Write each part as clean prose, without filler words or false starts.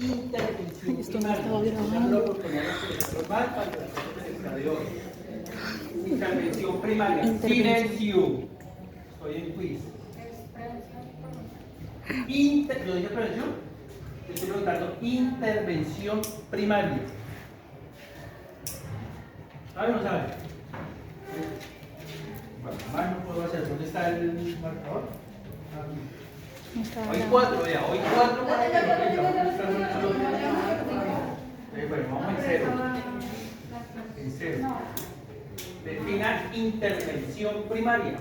intervención Esto no primaria. estaba grabando. Ya me lo proponía los mal para el día de hoy. Intervención primaria. Silencio. Estoy en quiz. ¿Yo dije prevención? Estoy preguntando intervención primaria. ¿Sabe o no sabe? Bueno, más no puedo hacer. ¿Dónde está el marcador? Hoy 4, vea, hoy 4 para que no tengamos. Bueno, vamos en 0. En 0. Defina intervención primaria.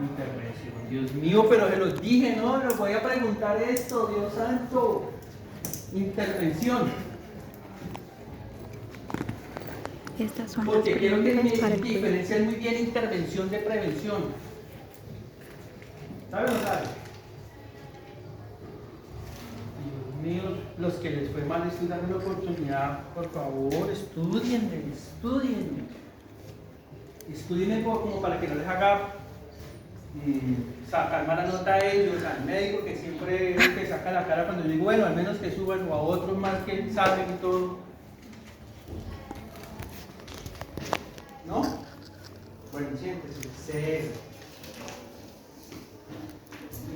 Intervención. Dios mío, pero se los dije, no, les voy a preguntar esto, Dios santo. Intervención. Estas son Porque las quiero que preguntas para el diferencien muy bien intervención de prevención. ¿Saben o no saben? Dios mío, los que les fue mal, estoy dando una oportunidad, por favor, estudienme. Estudienme como para que no les haga sacar mala nota a ellos, al médico que siempre es el que saca la cara cuando yo digo, bueno, al menos que suban, o a otros más que saben y todo. ¿No? Bueno, siéntese. 0.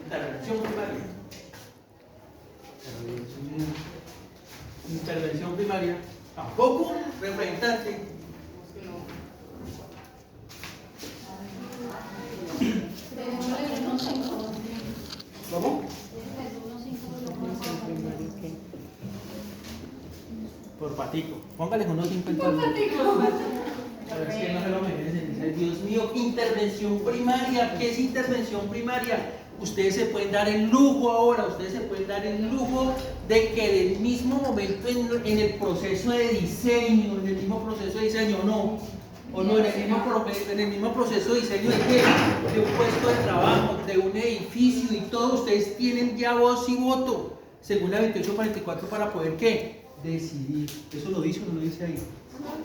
Intervención primaria. Intervención primaria. Tampoco. Representante. ¿Cómo? Por patico. Póngale unos 50. Por patico. Pero es que no se lo merecen. Dios mío, intervención primaria. ¿Qué es intervención primaria? Ustedes se pueden dar el lujo ahora, de que en el mismo momento, en el proceso de diseño, en el mismo proceso de diseño, en el mismo proceso de diseño de un puesto de trabajo, de un edificio y todo, ustedes tienen ya voz y voto, según la 2844, para poder ¿qué? Decidir. ¿Eso lo dice o no lo dice ahí?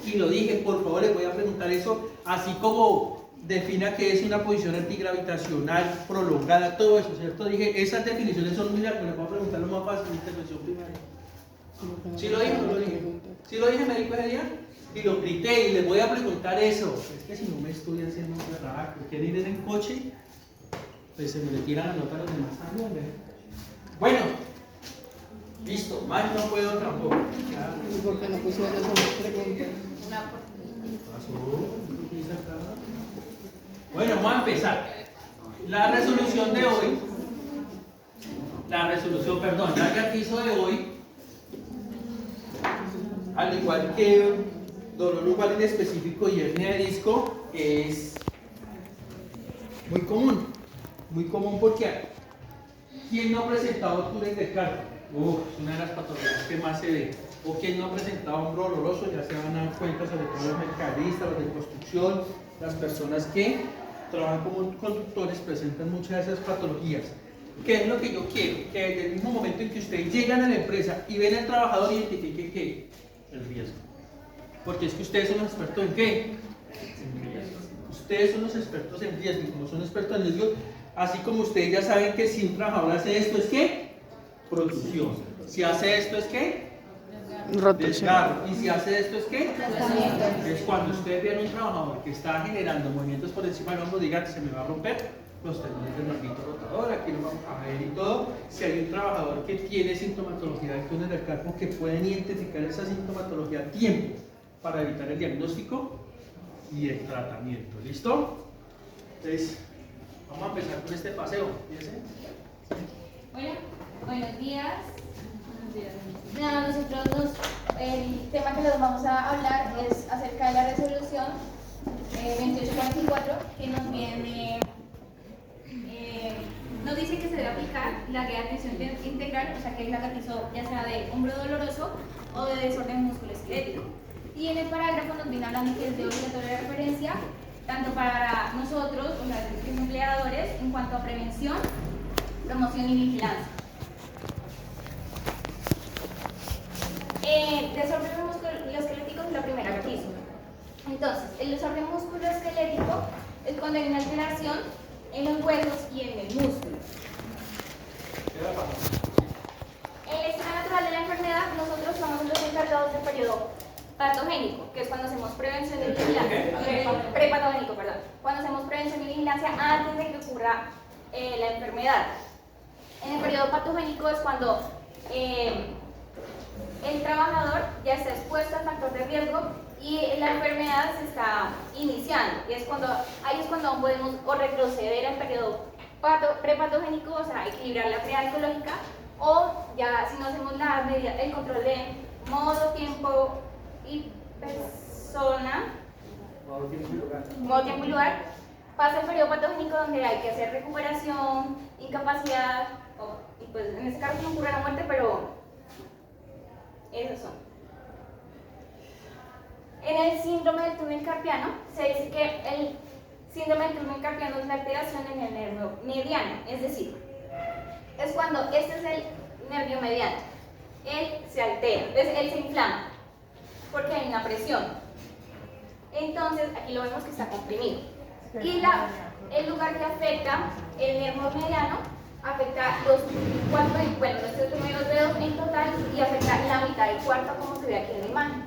Y lo dije, por favor, les voy a preguntar eso, así como defina que es una posición antigravitacional prolongada, todo eso, ¿cierto? Dije, esas definiciones son muy largas, les voy a preguntar lo más fácil, intervención primaria. ¿Sí lo dije o no lo dije? ¿Sí lo dije, médico ese día? Y lo grité y les voy a preguntar eso. Es que si no me estudian, se me raja. ¿Quieren ir en coche? Pues se me le tira la nota a los demás también, ¿verdad? Bueno, listo, más no puedo tampoco. ¿Y por qué no pusieron esas preguntas? Bueno, vamos a empezar. La resolución de hoy, la ejercicio de hoy, al igual que dolor lumbar en específico y hernia de disco, es muy común porque ¿quién no ha presentado túnel de carga? Es una de las patologías que más se ve. O quien no ha presentado hombro doloroso, ya se van a dar cuenta, sobre todo los mercadistas, los de construcción, las personas que trabajan como conductores presentan muchas de esas patologías. ¿Qué es lo que yo quiero? Que desde el mismo momento en que ustedes llegan a la empresa y ven al trabajador, identifiquen ¿qué? El riesgo. Porque es que ustedes son los expertos en ¿qué? En riesgo. Ustedes son los expertos en riesgo, y como son expertos en riesgo, así como ustedes ya saben que si un trabajador hace esto es ¿qué? Producción. Si hace esto es ¿qué? Desgarro. Y si hace esto es ¿qué? Es cuando ustedes ven un trabajador que está generando movimientos por encima del hombro, digan que se me va a romper los tendones del manguito rotador, aquí lo vamos a ver y todo. Si hay un trabajador que tiene sintomatología del túnel del carpo, que pueden identificar esa sintomatología a tiempo para evitar el diagnóstico y el tratamiento. ¿Listo? Entonces, vamos a empezar con este paseo. ¿Fíjense? Hola, buenos días. Nada, el tema que les vamos a hablar es acerca de la resolución 2844 que nos dice que se debe aplicar la guía de atención integral, o sea que es la que hizo ya sea de hombro doloroso o de desorden musculoesquelético. Y en el parágrafo nos viene hablando que es de obligatoria referencia tanto para nosotros, o sea, los empleadores, en cuanto a prevención, promoción y vigilancia. Desorden musculoesquelético es la primera que hizo. Entonces, el desorden musculoesquelético es cuando hay una alteración en los huesos y en el músculo. encargados del periodo patogénico, que es cuando hacemos prevención y vigilancia, prepatogénico, perdón, cuando hacemos prevención y vigilancia antes de que ocurra la enfermedad. En el periodo patogénico es cuando el trabajador ya está expuesto al factor de riesgo y la enfermedad se está iniciando. Y ahí es cuando aún podemos o retroceder al periodo prepatogénico, o sea, equilibrar la actividad ecológica, o ya si no hacemos la medida, el control de modo, tiempo y persona, modo, tiempo y lugar, pasa el periodo patogénico donde hay que hacer recuperación, incapacidad, y pues en este caso no ocurre la muerte, pero esos son. En el síndrome del túnel carpiano se dice que el síndrome del túnel carpiano es una alteración en el nervio mediano, es decir, es cuando este es el nervio mediano, él se altera, entonces él se inflama porque hay una presión. Entonces aquí lo vemos que está comprimido y el lugar que afecta el nervio mediano afecta los nuestros primeros dedos en total y afecta la mitad del cuarto, como se ve aquí en la imagen.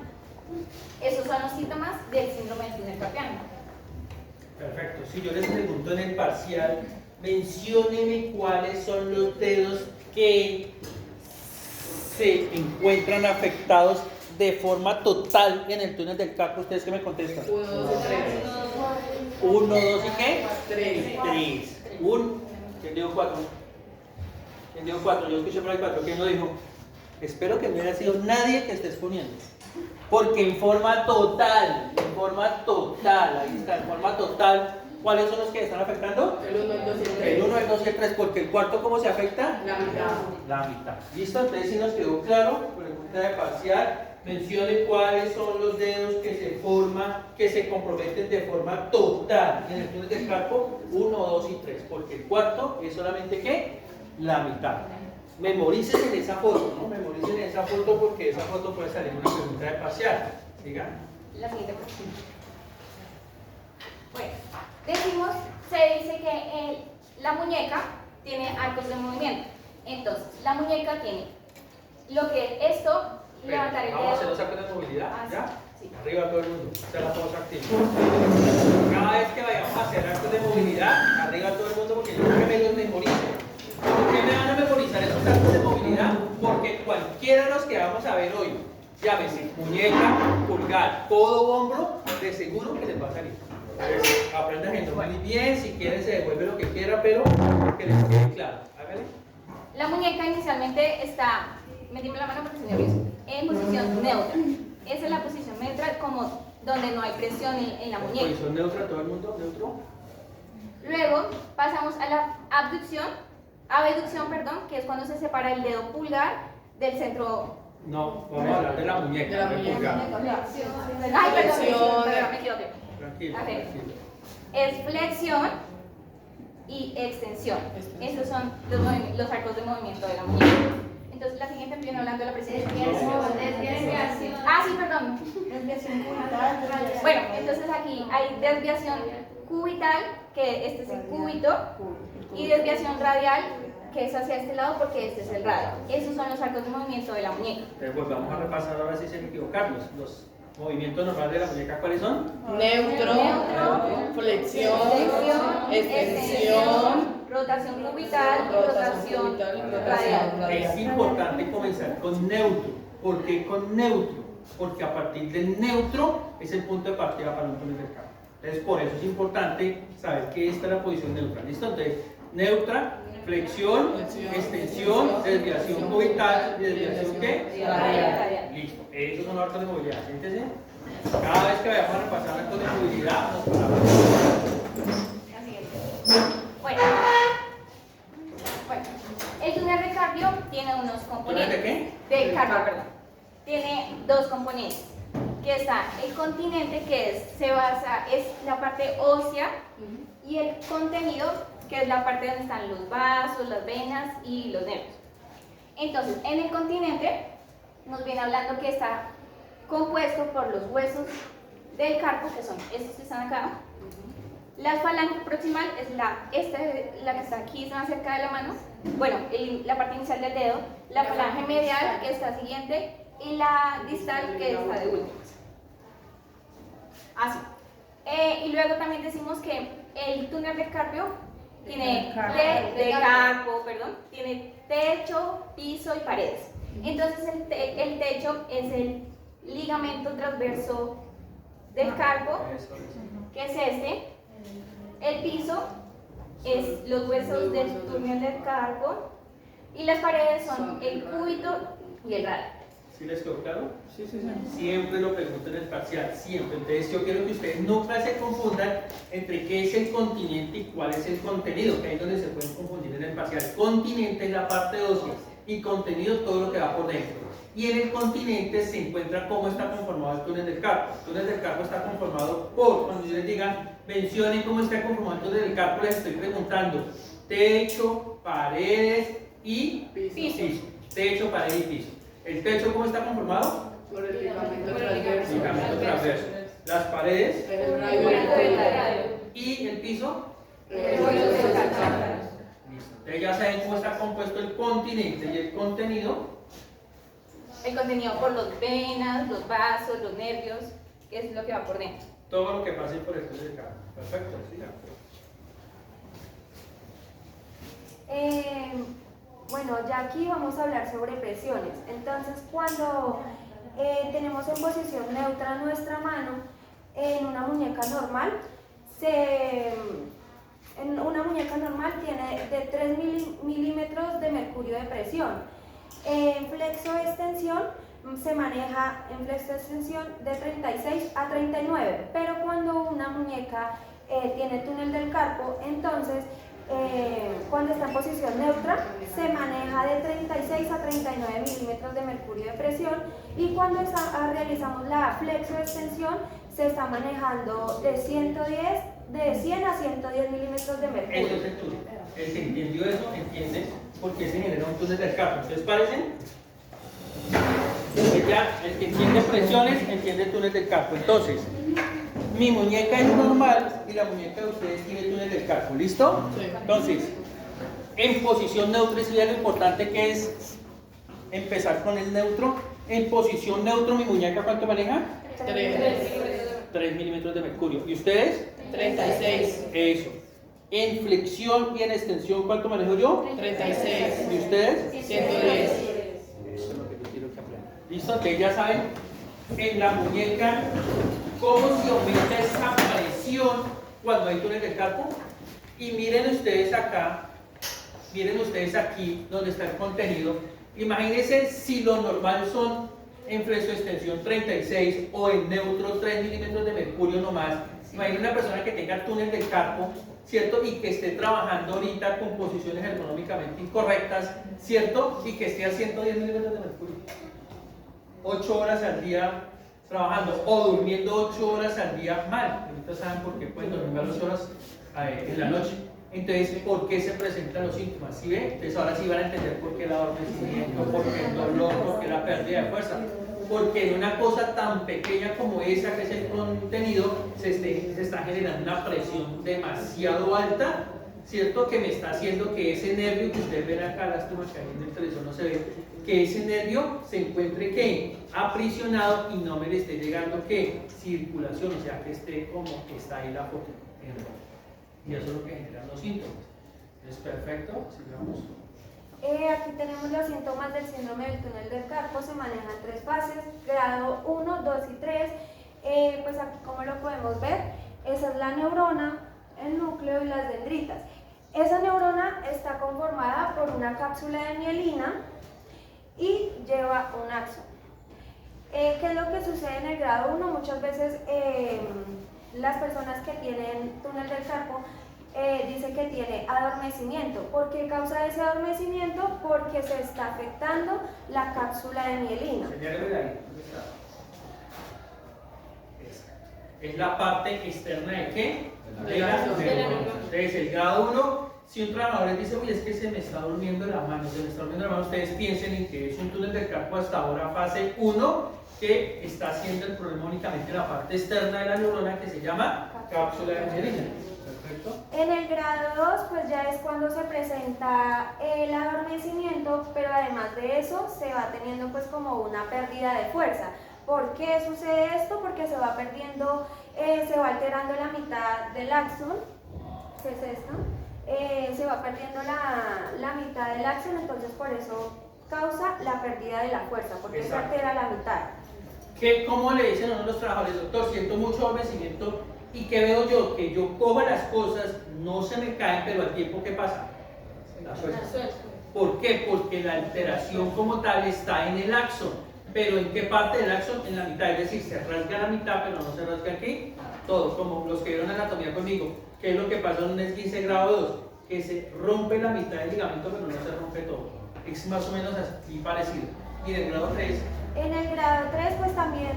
Esos son los síntomas del síndrome del túnel carpiano. Perfecto. Si yo les pregunto en el parcial, menciónenme cuáles son los dedos que se encuentran afectados de forma total en el túnel del carpo. ¿Ustedes qué me contestan? 1, 2 y 3. 1, 2 y qué? 3. 3. ¿Quién dijo 4? ¿Quién dijo 4? Yo escuché por ahí 4. ¿Quién lo dijo? Espero que no haya sido nadie que esté exponiendo. Porque en forma total, ahí está, en forma total, ¿cuáles son los que están afectando? El 1, el 2 y el 3. El 1, el 2 y el 3, porque el cuarto, ¿cómo se afecta? La mitad. La mitad. ¿Listo? Entonces, si nos quedó claro, pregunta de parcial, mencione cuáles son los dedos que se comprometen de forma total en el túnel del carpo, 1, 2 y 3, porque el cuarto es solamente, ¿qué? La mitad. Memoricen en esa foto, ¿no? Memoricen en esa foto porque esa foto puede salir una pregunta de parcial. Diga. La siguiente pregunta. Bueno, se dice que la muñeca tiene arcos de movimiento. Entonces, la muñeca tiene lo que es esto, levantar el dedo. Vamos a hacer los arcos de movilidad, ¿ya? Sí. Arriba todo el mundo, esa es la pausa activa. Cada vez que vayamos a hacer arcos de movilidad, arriba todo el mundo, porque yo creo que me los memorice. ¿Por qué me van a memorizar esos arcos de movilidad? Porque cualquiera de los que vamos a ver hoy, llámese muñeca, pulgar, codo, hombro, de seguro que les va a salir. Entonces, aprendan eso muy bien, si quieren se devuelve lo que quiera, pero que les quede claro. Hágale. La muñeca inicialmente está, metíme la mano porque se nervioso, en posición neutra. Esa es la posición neutra, como donde no hay presión en la muñeca. Posición neutra, todo el mundo, neutro. Luego pasamos a la abducción, perdón, que es cuando se separa el dedo pulgar del centro. No, vamos a hablar de la muñeca, De la del muñeca. pulgar. Ay, perdón, Flexión. me equivoqué. Tranquilo, Ok. tranquilo. Es flexión y extensión. Esos son los arcos de movimiento de la muñeca. Entonces, la siguiente viene hablando de la presión. Desviación. Ah, sí, perdón. Desviación cubital. Bueno, entonces aquí hay desviación cubital, que este es el cúbito, y desviación radial, que es hacia este lado porque este es el radio. Esos son los arcos de movimiento de la muñeca. Entonces, pues vamos a repasar ahora si sin equivocarnos. Los movimientos normales de la muñeca, ¿cuáles son? Neutro. Flexión. Extensión. Rotación cubital y rotación radial. Es importante comenzar con neutro. ¿Por qué con neutro? Porque a partir del neutro es el punto de partida para un túnel del carpo. Entonces, por eso es importante saber que esta es la posición neutra. ¿Listo? Entonces, neutra, flexión, extensión, desviación cubital y desviación ¿qué? Radial. Listo. Esos son los arcos de movilidad. Siéntese. Cada vez que vayamos a repasar arcos de movilidad, nos paramos. La siguiente. Bueno, el túnel de cardio tiene unos componentes. ¿Túnel de qué? De cardio, perdón. Tiene dos componentes. Que está el continente, que es la parte ósea, y el contenido, que es la parte donde están los vasos, las venas y los nervios. Entonces, en el continente nos viene hablando que está compuesto por los huesos del carpo, que son estos que están acá. La falange proximal es la que está aquí, más cerca de la mano. Bueno, la parte inicial del dedo. La falange medial, que está siguiente. y la distal que está de últimas. Así. Y luego también decimos que el túnel de carpio tiene tiene techo, piso y paredes. Entonces el techo es el ligamento transverso del carpo, que es este. El piso es los huesos del túnel del carpo y las paredes son el cúbito y el radio. ¿Sí les quedó claro? Sí. Siempre lo pregunto en el parcial, siempre. Entonces yo quiero que ustedes nunca se confundan entre qué es el continente y cuál es el contenido, que ahí es donde se pueden confundir en el parcial. Continente es la parte ósea y contenido todo lo que va por dentro. Y en el continente se encuentra cómo está conformado el túnel del carpo. El túnel del carpo está conformado por, cuando yo les diga, mencionen cómo está conformado el túnel del carpo, les estoy preguntando techo, paredes y piso. Techo, pared y piso. ¿El techo cómo está conformado? Por el ligamento transverso. Ligamento transverso. Las paredes El radio. y el piso. El hueso del carpo. Listo. Ustedes ya saben cómo está compuesto el continente y el contenido. El contenido por las venas, los vasos, los nervios, que es lo que va por dentro. Todo lo que pase por el túnel del carpo. Perfecto. Siga. Bueno, ya aquí vamos a hablar sobre presiones. Entonces, cuando tenemos en posición neutra nuestra mano en una muñeca normal, en una muñeca normal tiene de 3 milímetros de mercurio de presión. En flexo-extensión se maneja en flexo-extensión de 36 a 39, pero cuando una muñeca tiene túnel del carpo, entonces cuando está en posición neutra se maneja de 36 a 39 milímetros de mercurio de presión, y cuando realizamos la flexo-extensión se está manejando de 100 a 110 milímetros de mercurio. Eso es el túnel. El que entendió eso entiende por qué se genera un túnel del carpo. ¿Ustedes parecen? Pues ya, el que entiende presiones entiende el túnel del carpo. Entonces, mi muñeca es normal y la muñeca de ustedes tiene túnel del carpo. ¿Listo? Sí. Entonces, en posición neutra, eso ya lo importante que es empezar con el neutro. En posición neutro, mi muñeca, ¿cuánto maneja? 3 milímetros de mercurio. ¿Y ustedes? 36. Eso. En flexión y en extensión, ¿cuánto manejo yo? 36. ¿Y ustedes? 110. Eso es lo que yo quiero que aprendan. ¿Listo? Entonces ya saben, en la muñeca, cómo se aumenta esa presión cuando hay túnel del carpo. Y miren ustedes acá, miren ustedes aquí, donde está el contenido. Imagínense si lo normal son en flexo-extensión 36 o en neutro 3 milímetros de mercurio nomás. Imagínense una persona que tenga túnel del carpo, ¿cierto? Y que esté trabajando ahorita con posiciones ergonómicamente incorrectas, ¿cierto? Y que esté a 110 milímetros de mercurio. 8 horas al día trabajando o durmiendo 8 horas al día mal. Ahorita saben por qué pueden dormir más 8 horas en la noche. Entonces, ¿por qué se presentan los síntomas? ¿Sí ven? Entonces ahora sí van a entender por qué el adormecimiento, por qué el dolor, por qué la pérdida de fuerza. Porque en una cosa tan pequeña como esa, que es el contenido, se está generando una presión demasiado alta, ¿cierto? Que me está haciendo que ese nervio que ustedes ven acá, lástima que ahí en el televisor no se ve, que ese nervio se encuentre ¿qué? Aprisionado y no me le esté llegando ¿qué? Circulación, o sea que esté como que está ahí la foto en rojo. Y eso es lo que generan los síntomas. ¿Es perfecto? Sigamos. Aquí tenemos los síntomas del síndrome del túnel del carpo. Se manejan 3 fases, grado 1, 2 y 3. Pues aquí, como lo podemos ver, esa es la neurona, el núcleo y las dendritas. Esa neurona está conformada por una cápsula de mielina y lleva un axón. ¿Qué es lo que sucede en el grado 1? Muchas veces las personas que tienen túnel del carpo dice que tiene adormecimiento. ¿Por qué causa ese adormecimiento? Porque se está afectando la cápsula de mielina. Señáleme de ahí. ¿Dónde está? Esa. Es la parte externa de qué? De la neurona. Entonces, el grado 1, si un trabajador les dice, oye, es que se me está durmiendo la mano, se me está durmiendo la mano, ustedes piensen en que es un túnel del carpo hasta ahora fase 1, que está haciendo el problema únicamente en la parte externa de la neurona, que se llama cápsula de mielina. Perfecto. En el grado 2, pues ya es cuando se presenta el adormecimiento, pero además de eso se va teniendo pues como una pérdida de fuerza. ¿Por qué sucede esto? Porque se va perdiendo, se va alterando la mitad del axón, ¿qué es esto? Se va perdiendo la mitad del axón, entonces por eso causa la pérdida de la fuerza, porque Exacto. se altera la mitad. ¿Cómo le dicen a uno de los trabajadores, doctor, siento mucho adormecimiento y qué veo yo? Que yo cojo las cosas, no se me caen, pero al tiempo, ¿qué pasa? La suelto. ¿Por qué? Porque la alteración como tal está en el axón. ¿Pero en qué parte del axón? En la mitad, es decir, se rasga la mitad, pero no se rasga aquí. Todo, como los que vieron anatomía conmigo. ¿Qué es lo que pasa en un esguince grado 2? Que se rompe la mitad del ligamento, pero no se rompe todo. Es más o menos así parecido. Y en el grado 3, En el grado 3 pues también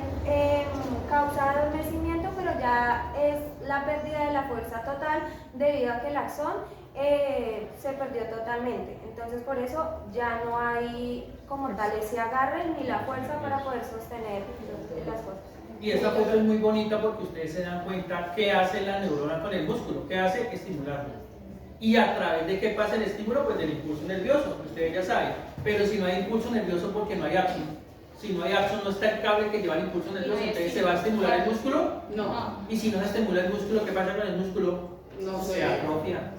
causa adormecimiento, pero ya es la pérdida de la fuerza total debido a que el axón se perdió totalmente. Entonces por eso ya no hay como tal ese agarre ni la fuerza para poder sostener las cosas. y esta foto es muy bonita porque ustedes se dan cuenta qué hace la neurona con el músculo, qué hace estimularlo. Y a través de qué pasa el estímulo, pues del impulso nervioso, que ustedes ya saben. Pero si no hay impulso nervioso, porque no hay axón. Si no hay axón, no está el cable que lleva el impulso nervioso, entonces se va a estimular el músculo. No. Y si no se estimula el músculo, ¿qué pasa con el músculo? No Se sé. atrofia.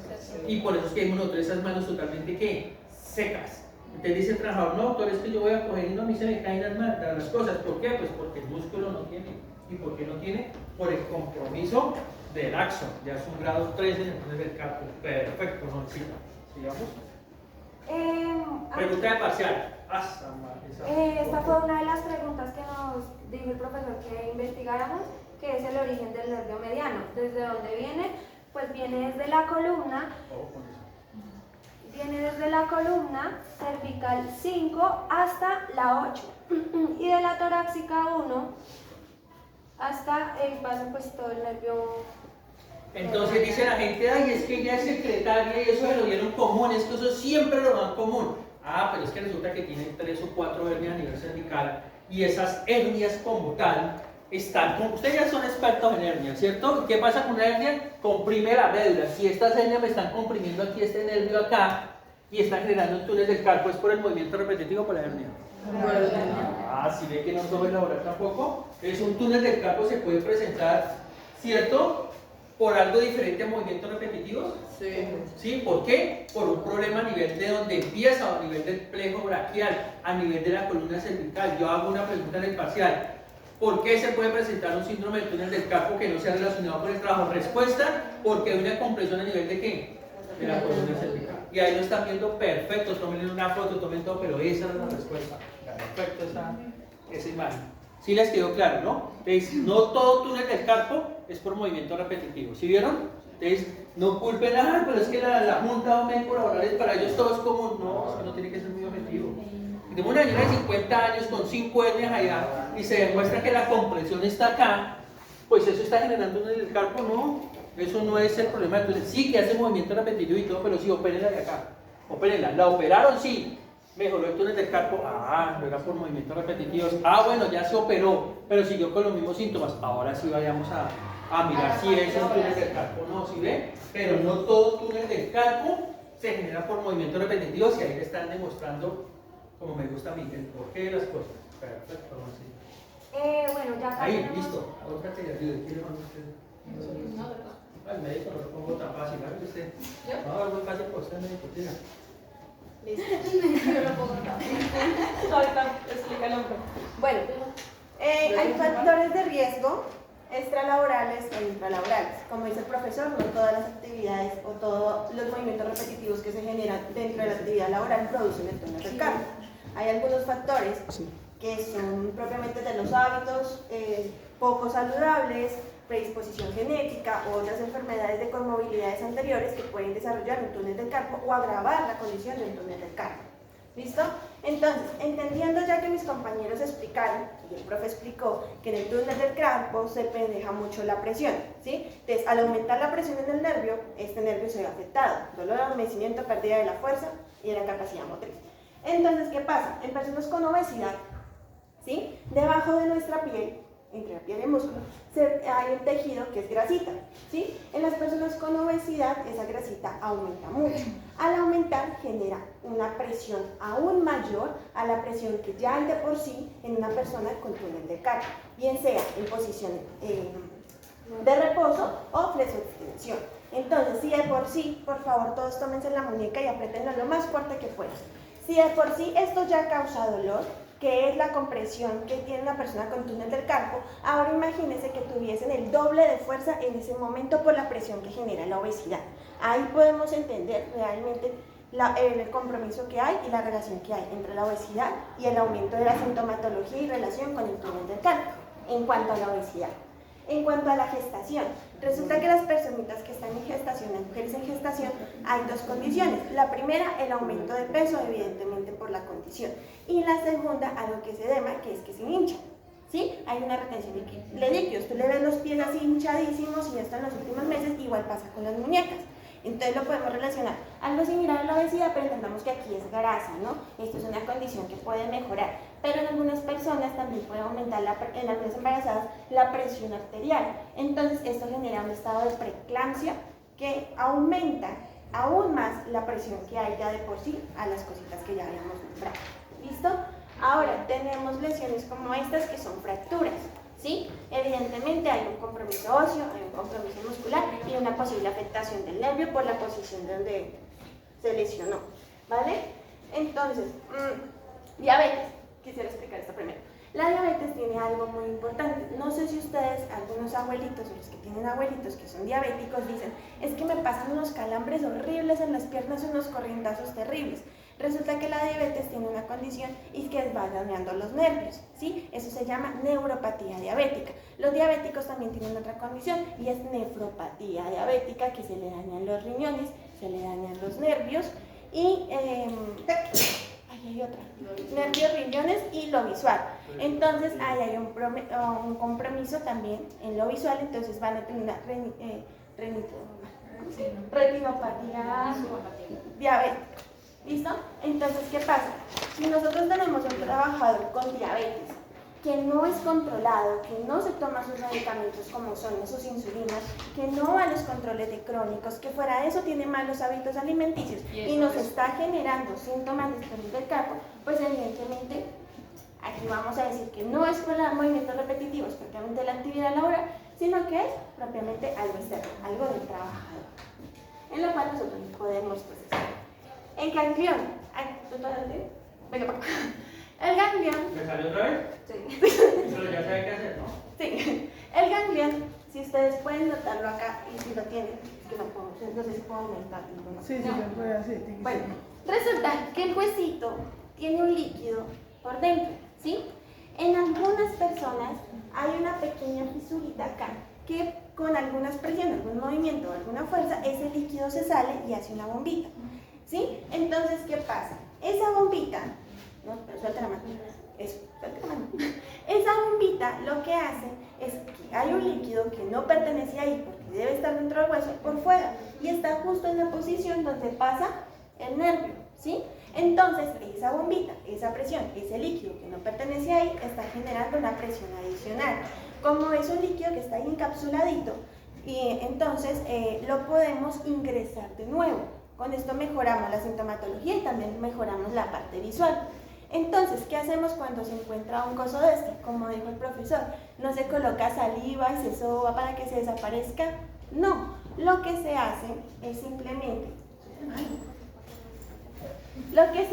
Y por eso es que vemos nosotros esas manos totalmente ¿qué? Secas. Entonces dice el trabajador, no doctor, es que yo voy a coger y no, a mí se me caen las cosas. ¿Por qué? Pues porque el músculo no tiene. ¿Y por qué no tiene? Por el compromiso del axón. Ya es un grado 3 en el túnel del carpo. Perfecto, no sí. ¿Sigamos? Pregunta de parcial. Esta fue una de las preguntas que nos dijo el profesor que investigáramos, que es el origen del nervio mediano. ¿Desde dónde viene? Pues viene desde la columna. Viene desde la columna cervical 5 hasta la 8 y de la torácica 1 hasta el paso pues todo el nervio. Entonces dice la gente, ay, es que ella es secretaria y eso se lo dieron común, es que eso siempre lo dan común. Ah, pero es que resulta que tienen 3 o 4 hernias a nivel cervical y esas hernias como tal están, ustedes ya son expertos en hernias, ¿cierto? ¿Qué pasa con una hernia? Comprime la médula. Si estas hernias me están comprimiendo aquí este nervio acá y están generando un túnel del carpo, ¿es por el movimiento repetitivo o por la hernia? Ah, si ve que no todo es laboral tampoco. Es un túnel del carpo se puede presentar, ¿cierto? Por algo diferente a movimientos repetitivos. Sí. ¿Sí? ¿Por qué? Por un problema a nivel de donde empieza, a nivel del plejo braquial, a nivel de la columna cervical. Yo hago una pregunta en el parcial. ¿Por qué se puede presentar un síndrome del túnel del carpo que no sea relacionado con el trabajo? Respuesta, porque hay una compresión a nivel de ¿qué? De la columna cervical. Y ahí lo están viendo perfecto, tomen una foto, tomen todo, pero esa es la respuesta. Perfecto esa imagen. ¿Sí les quedó claro, no? Entonces, no todo túnel del carpo es por movimiento repetitivo. ¿Sí vieron? Entonces, no culpen, pero es que la Junta de Médicos Laborales para ellos todo es común. No, es que no tiene que ser muy objetivo. Tenemos una niña de 50 años con 5 hernias allá y se demuestra que la compresión está acá, pues eso está generando un el carpo, no, eso no es el problema. Entonces sí que hace movimiento repetitivo y todo, pero sí, opérenla de acá, opérenla. La operaron, sí, mejoró el túnel del carpo, no era por movimientos repetitivos, bueno, ya se operó, pero siguió con los mismos síntomas. Ahora sí vayamos a mirar si es un túnel del carpo o no, ¿sí ve? Pero no todo túnel del carpo se genera por movimientos repetitivos y ahí le están demostrando, como me gusta a mí, el porqué de las cosas. Perfecto, sí. Bueno, ya Ahí, tenemos- listo. Ahora te ayude. ¿Quiere con usted? Al médico no lo pongo tan fácil, ¿verdad? Usted. No, es muy fácil por usted, médico, tira. Ahorita explícalo. Bueno, hay factores de riesgo extralaborales e intralaborales. Como dice el profesor, no todas las actividades o todos los movimientos repetitivos que se generan dentro de la actividad laboral producen el túnel del carpo. Hay algunos factores que son propiamente de los hábitos poco saludables, predisposición genética o otras enfermedades de comorbilidades anteriores que pueden desarrollar un túnel del carpo o agravar la condición de un túnel del carpo. ¿Listo? Entonces, entendiendo ya que mis compañeros explicaron, y el profe explicó, que en el túnel del carpo se pendeja mucho la presión, ¿sí? Entonces, al aumentar la presión en el nervio, este nervio se ve afectado, dolor, adormecimiento, pérdida de la fuerza y de la capacidad motriz. Entonces, ¿qué pasa? En personas con obesidad, ¿sí? Debajo de nuestra piel, entre la piel y el músculo, hay un tejido que es grasita, ¿sí? En las personas con obesidad esa grasita aumenta mucho. Al aumentar genera una presión aún mayor a la presión que ya hay de por sí en una persona con túnel de carpo, bien sea en posición de reposo o flexoextensión. Entonces, si de por sí, por favor todos tómense la muñeca y apriétenla lo más fuerte que puedan. Si de por sí esto ya causa dolor, que es la compresión que tiene una persona con túnel del carpo, ahora imagínense que tuviesen el doble de fuerza en ese momento por la presión que genera la obesidad. Ahí podemos entender realmente el compromiso que hay y la relación que hay entre la obesidad y el aumento de la sintomatología y relación con el túnel del carpo en cuanto a la obesidad. En cuanto a la gestación, resulta que las personitas que están en gestación, las mujeres en gestación, hay dos condiciones. La primera, el aumento de peso, evidentemente por la condición. Y la segunda, algo que se dema, que es que se hinchan. ¿Sí? Hay una retención de líquidos. Tú le ves los pies así hinchadísimos y esto en los últimos meses igual pasa con las muñecas. Entonces lo podemos relacionar algo similar a la obesidad, pero entendamos que aquí es grasa, ¿no? Esto es una condición que puede mejorar, pero en algunas personas también puede aumentar, en las mujeres embarazadas, la presión arterial. Entonces esto genera un estado de preeclampsia que aumenta aún más la presión que hay ya de por sí a las cositas que ya habíamos nombrado. ¿Listo? Ahora tenemos lesiones como estas que son fracturas. ¿Sí? Evidentemente hay un compromiso óseo, hay un compromiso muscular y una posible afectación del nervio por la posición donde se lesionó, ¿vale? Entonces, diabetes, quisiera explicar esto primero. La diabetes tiene algo muy importante. No sé si ustedes, algunos abuelitos o los que tienen abuelitos que son diabéticos dicen, es que me pasan unos calambres horribles en las piernas, unos corrientazos terribles. Resulta que la diabetes tiene una condición y que va dañando los nervios, ¿sí? Eso se llama neuropatía diabética. Los diabéticos también tienen otra condición y es nefropatía diabética, que se le dañan los riñones, se le dañan los nervios y ahí hay otra, nervios, riñones y lo visual. Entonces ahí hay un compromiso también en lo visual, entonces van a tener una retinopatía diabética. ¿Listo? Entonces, ¿qué pasa? Si nosotros tenemos un trabajador con diabetes que no es controlado, que no se toma sus medicamentos como son sus insulinas, que no va a los controles de crónicos, que fuera de eso tiene malos hábitos alimenticios y nos está generando síntomas de túnel del carpo, pues evidentemente aquí vamos a decir que no es por los movimientos repetitivos propiamente la actividad laboral, sino que es propiamente algo externo, algo del trabajador, en lo cual nosotros podemos procesar. El ganglión. ¿Tú todavía? Venga para acá. El ganglión. ¿Me salió otra vez? Sí. Pero ya sabe qué hacer, ¿no? Sí. El ganglión, si ustedes pueden notarlo acá y si lo tienen, es que no sé si puedo aumentarlo. ¿No? Sí, se puede hacer. Bueno, resulta que el huesito tiene un líquido por dentro, ¿sí? En algunas personas hay una pequeña fisurita acá que con algunas presiones, algún movimiento o alguna fuerza, ese líquido se sale y hace una bombita. ¿Sí? Entonces, ¿qué pasa? Esa bombita, no, pero suelta la mano, eso, suelta la mano. Esa bombita lo que hace es que hay un líquido que no pertenece ahí porque debe estar dentro del hueso por fuera y está justo en la posición donde pasa el nervio, ¿sí? Entonces, esa bombita, esa presión, ese líquido que no pertenece ahí está generando una presión adicional. Como es un líquido que está ahí encapsuladito, y entonces lo podemos ingresar de nuevo. Con esto mejoramos la sintomatología y también mejoramos la parte visual. Entonces, ¿qué hacemos cuando se encuentra un coso de este? Como dijo el profesor, no se coloca saliva y se soba para que se desaparezca. No, lo que se hace es simplemente... Lo que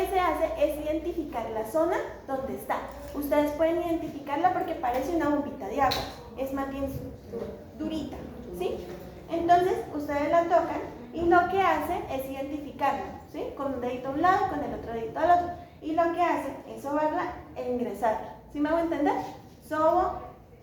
se hace es identificar la zona donde está. Ustedes pueden identificarla porque parece una bombita de agua. Es más bien durita, ¿sí? Entonces, ustedes la tocan y lo que hace es identificarla, ¿sí? Con un dedito a un lado, con el otro dedito al otro. Y lo que hace es sobarla e ingresarla. ¿Sí me hago entender? Sobo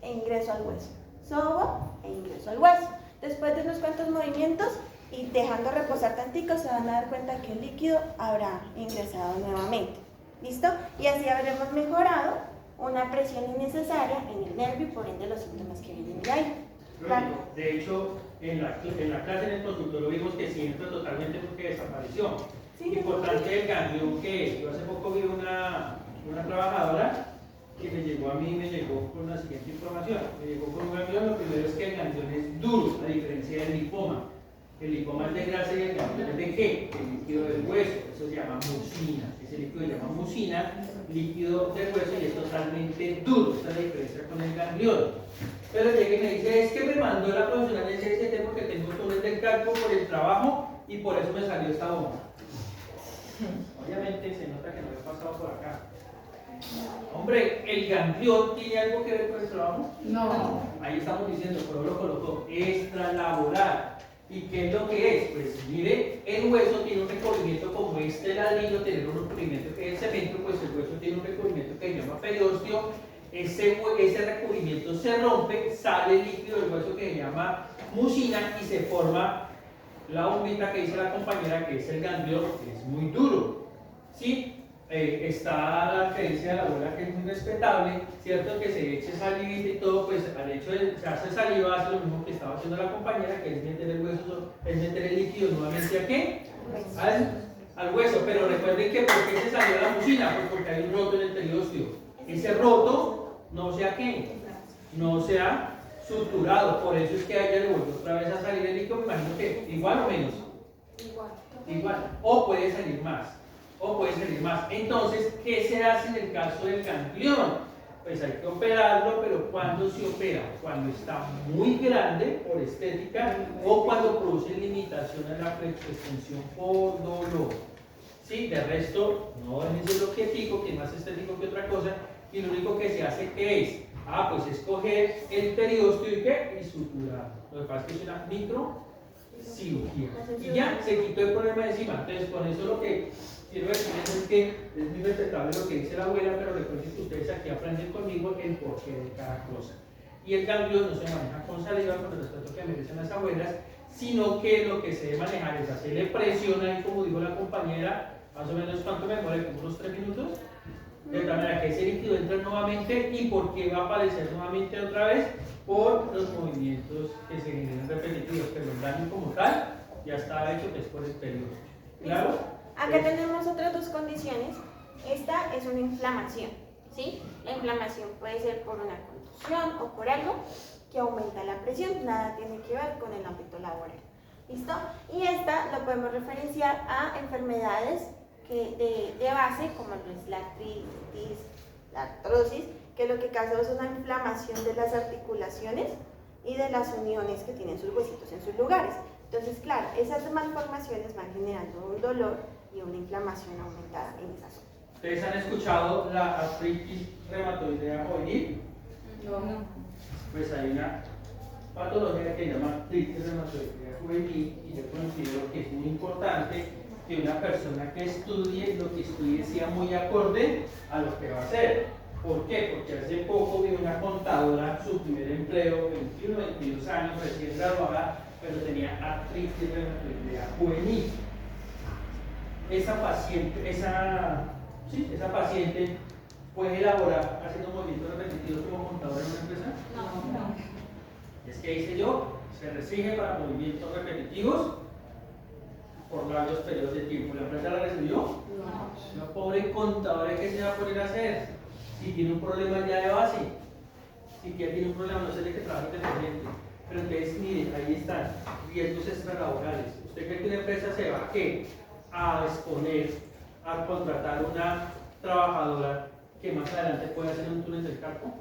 e ingreso al hueso. Sobo e ingreso al hueso. Después de unos cuantos movimientos y dejando reposar tantico, se van a dar cuenta que el líquido habrá ingresado nuevamente. ¿Listo? Y así habremos mejorado una presión innecesaria en el nervio y por ende los síntomas que vienen de ahí. Claro. De hecho, en la clase, en el consultorio, vimos que sí entra totalmente porque desapareció. Sí, Importante el ganglión que yo hace poco vi una trabajadora que me llegó a mí, me llegó con la siguiente información. Me llegó con un ganglión. Lo primero es que el ganglión es duro, a diferencia del linfoma. El linfoma es de grasa y el ganglión es de qué? El líquido del hueso. Eso se llama mucina. Ese líquido se llama mucina, líquido del hueso, y es totalmente duro. Esta es la diferencia con el ganglión. Pero llega y me dice, es que me mandó la profesional del CST porque tengo túnel del carpo por el trabajo y por eso me salió esta bomba. Obviamente se nota que no he pasado por acá. Hombre, ¿el ganglión tiene algo que ver con el trabajo? No. Ahí estamos diciendo, pero lo colocó extralaboral. ¿Y qué es lo que es? Pues mire, el hueso tiene un recubrimiento como este ladrillo, tiene un recubrimiento que es el cemento, pues el hueso tiene un recubrimiento que se llama periósteo. Ese recubrimiento se rompe, sale el líquido del hueso que se llama mucina y se forma la bombita que dice la compañera, que es el ganglión, que es muy duro. ¿Sí? Está la creencia de la abuela, que es muy respetable, ¿cierto? Que se eche salivita y todo, pues al hecho de echarse saliva hace lo mismo que estaba haciendo la compañera, que es meter el hueso, es meter el líquido nuevamente ¿a qué? Al hueso. Pero recuerden que ¿por qué se salió la mucina? Pues porque hay un roto en el periósteo. Ese roto no sea qué, no sea suturado, por eso es que a ella le volvió otra vez a salir el líquido. Me imagino que igual o menos, igual, o puede salir más. Entonces, ¿qué se hace en el caso del ganglión? Pues hay que operarlo, pero ¿cuándo se opera? Cuando está muy grande por estética o cuando produce limitación en la flexoextensión por dolor. ¿Sí? De resto, no es el objetivo, que es más estético que otra cosa, y lo único que se hace, ¿qué es? Pues escoger el periósteo y ¿qué? Y suturar. Lo que pasa es que es una microcirugía. Y ya se quitó el problema de encima. Entonces, con eso lo que quiero decirles es que es muy respetable lo que dice la abuela, pero recuerden que ustedes aquí aprenden conmigo el porqué de cada cosa. Y el ganglión no se maneja con saliva, con el respeto que merecen las abuelas, sino que lo que se debe manejar es hacerle presión ahí, como dijo la compañera, más o menos ¿cuánto me muere? ¿Como unos 3 minutos? De tal manera que ese líquido entra nuevamente. ¿Y por qué va a aparecer nuevamente otra vez? Por los movimientos que se generan repetitivos, pero el daño como tal ya estaba hecho, que es por el periodo. ¿Claro? Acá tenemos otras dos condiciones. Esta es una inflamación, ¿sí? La inflamación puede ser por una contusión o por algo que aumenta la presión, nada tiene que ver con el ámbito laboral. ¿Listo? Y esta lo podemos referenciar a enfermedades de base, como es la artritis, la artrosis, que lo que causa es una inflamación de las articulaciones y de las uniones que tienen sus huesitos en sus lugares. Entonces, claro, esas malformaciones van generando un dolor y una inflamación aumentada en esa zona. ¿Ustedes han escuchado la artritis reumatoidea juvenil? No. Pues hay una patología que se llama artritis reumatoidea juvenil, y yo considero que es muy importante que una persona que estudie, lo que estudie sea muy acorde a lo que va a hacer. ¿Por qué? Porque hace poco vi una contadora, su primer empleo, 21, 22 años, recién graduada, pero tenía artritis reumatoidea juvenil. Esa paciente puede elaborar haciendo movimientos repetitivos como contadora en una empresa. No. Es que hice yo, se restringe para movimientos repetitivos por largos periodos de tiempo. ¿La empresa la recibió? No. La pobre contadora, ¿qué se va a poner a hacer? Si tiene un problema ya de base, si ya tiene un problema, no sé de qué trabaja independiente. Pero entonces, miren, ahí están riesgos extralaborales. ¿Usted cree que una empresa se va a exponer a contratar una trabajadora que más adelante puede hacer un túnel del carpo?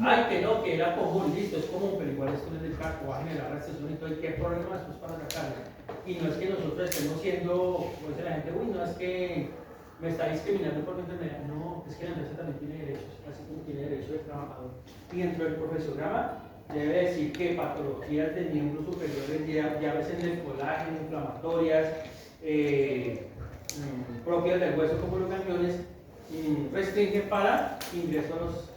Ay, que no, que era común, listo, es común, pero igual es túnel del carpo, va a generar recesión y todo, ¿y qué problema después para sacarla? Y no es que nosotros estemos siendo, como dice la gente, uy, no es que me está discriminando por mi enfermedad. No, es que la empresa también tiene derechos, así como tiene derecho de trabajador. Y dentro del profesorama debe decir que patologías de miembros superiores, llaves en el colágeno, inflamatorias, propias del hueso como los gangliones, restringen para ingresos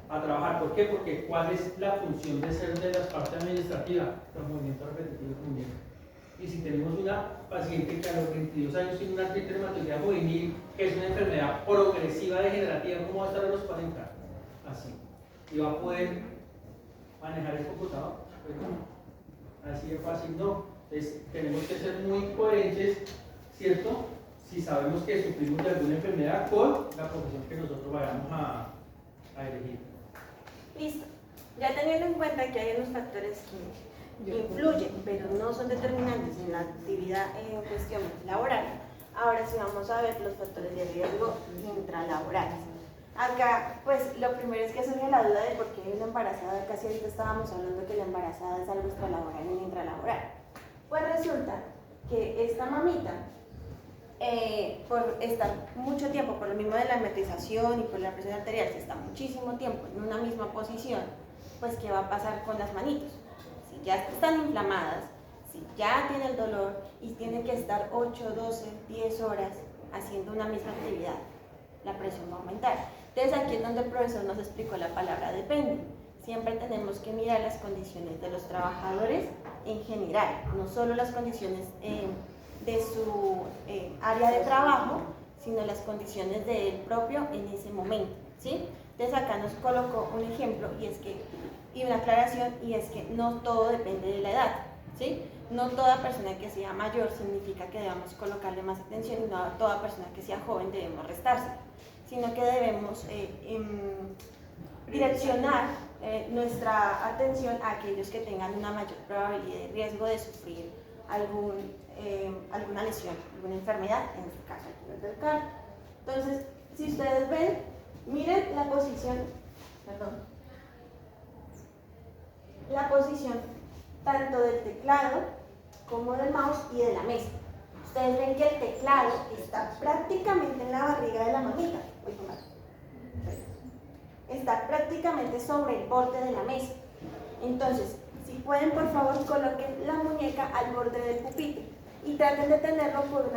a trabajar. ¿Por qué? Porque ¿cuál es la función de ser de las partes administrativas? Los movimientos repetitivos también. Y si tenemos una paciente que a los 22 años tiene una artritis reumatoidea juvenil, que es una enfermedad progresiva degenerativa, ¿cómo va a estar a los 40? Así. ¿Y va a poder manejar el computador? Pues no. Así de fácil no. Entonces tenemos que ser muy coherentes, ¿cierto? si sabemos que sufrimos de alguna enfermedad con la profesión que nosotros vayamos a elegir. Listo. Ya teniendo en cuenta que hay unos factores que influyen, pero no son determinantes en la actividad en cuestión laboral, ahora sí vamos a ver los factores de riesgo intralaborales. Acá, pues, lo primero es que surge la duda de por qué una embarazada, casi ahorita estábamos hablando que la embarazada es algo extralaboral y intralaboral. Pues resulta que esta mamita, por estar mucho tiempo, por lo mismo de la hermetización y por la presión arterial, si está muchísimo tiempo en una misma posición, pues ¿qué va a pasar con las manitos? Si ya están inflamadas, si ya tiene el dolor y tiene que estar 8, 12, 10 horas haciendo una misma actividad, la presión va a aumentar. Entonces aquí es donde el profesor nos explicó la palabra depende. Siempre tenemos que mirar las condiciones de los trabajadores en general, no solo las condiciones de su área de trabajo, sino las condiciones de él propio en ese momento, ¿sí? Entonces acá nos colocó un ejemplo y una aclaración, y es que no todo depende de la edad, ¿sí? No toda persona que sea mayor significa que debamos colocarle más atención, y no toda persona que sea joven debemos restarse, sino que debemos direccionar nuestra atención a aquellos que tengan una mayor probabilidad de riesgo de sufrir alguna lesión, alguna enfermedad, en este caso el del cardio. Entonces, si ustedes ven, miren la posición tanto del teclado como del mouse y de la mesa. Ustedes ven que el teclado está prácticamente en la barriga de la mamita. Está prácticamente sobre el borde de la mesa. Entonces, si pueden, por favor, coloquen la muñeca al borde del pupitre y traten de tenerlo por